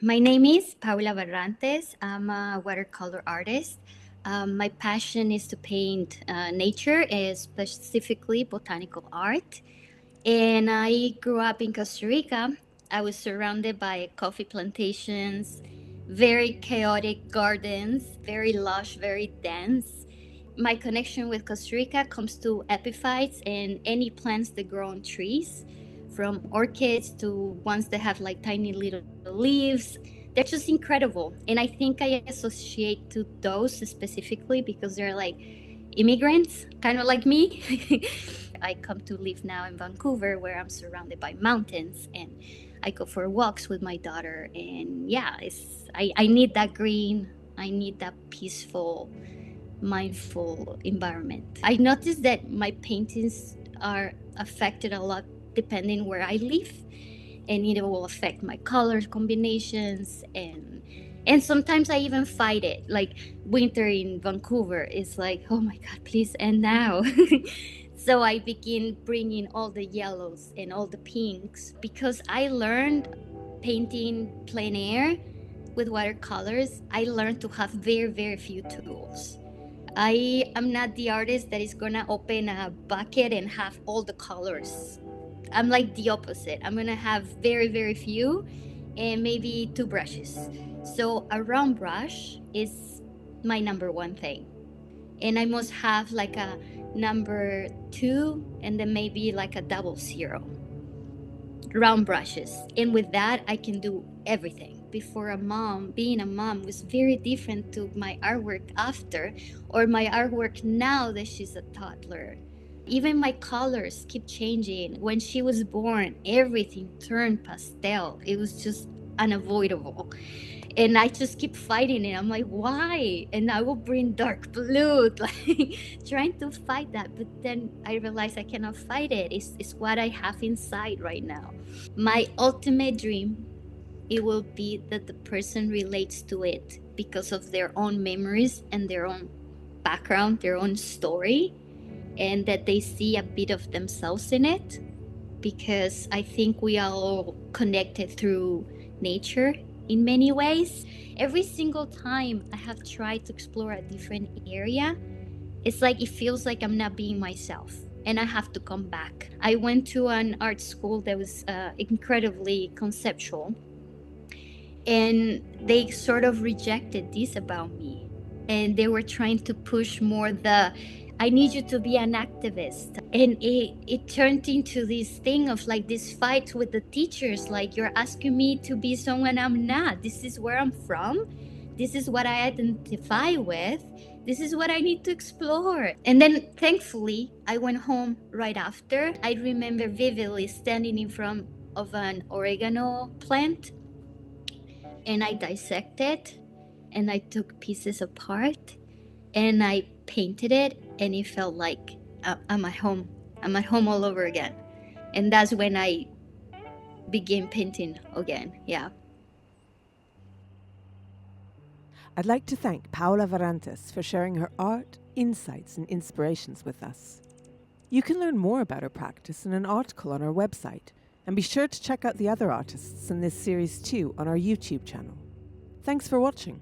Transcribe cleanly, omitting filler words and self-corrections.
My name is Paula Barrantes. I'm a watercolor artist. My passion is to paint nature, specifically botanical art. And I grew up in Costa Rica. I was surrounded by coffee plantations, very chaotic gardens, very lush, very dense. My connection with Costa Rica comes to epiphytes and any plants that grow on trees, from orchids to ones that have like tiny little leaves. They're just incredible. And I think I associate to those specifically because they're like immigrants, kind of like me. I come to live now in Vancouver where I'm surrounded by mountains and I go for walks with my daughter. And yeah, I need that green, I need that peaceful, mindful environment. I noticed that my paintings are affected a lot depending where I live, and it will affect my color combinations, and sometimes I even fight it. Like winter in Vancouver is like, oh my god, please end now. So I begin bringing all the yellows and all the pinks because I learned painting plein air with watercolors. I learned to have very few tools. I am not the artist that is gonna open a bucket and have all the colors. I'm like the opposite. I'm gonna have very few and maybe two brushes. So a round brush is my number one thing. And I must have like a number two and then maybe like a 00 round brushes. And with that, I can do everything. Before a mom, being a mom was very different to my artwork after, or my artwork now that she's a toddler. Even my colors keep changing. When she was born, everything turned pastel. It was just unavoidable. And I just keep fighting it. I'm like, why? And I will bring dark blue, like trying to fight that. But then I realize I cannot fight it. It's what I have inside right now. My ultimate dream, it will be that the person relates to it because of their own memories and their own background, their own story, and that they see a bit of themselves in it, because I think we are all connected through nature in many ways. Every single time I have tried to explore a different area, it's like it feels like I'm not being myself and I have to come back. I went to an art school that was incredibly conceptual, and they sort of rejected this about me. And they were trying to push more the I need you to be an activist. And it turned into this thing of like this fight with the teachers, like you're asking me to be someone I'm not. This is where I'm from. This is what I identify with. This is what I need to explore. And then thankfully, I went home right after. I remember vividly standing in front of an oregano plant, and I dissected and I took pieces apart and I painted it, and it felt like I'm at home. I'm at home all over again. And that's when I began painting again. Yeah. I'd like to thank Paula Barrantes for sharing her art, insights and inspirations with us. You can learn more about her practice in an article on our website, and be sure to check out the other artists in this series too on our YouTube channel. Thanks for watching.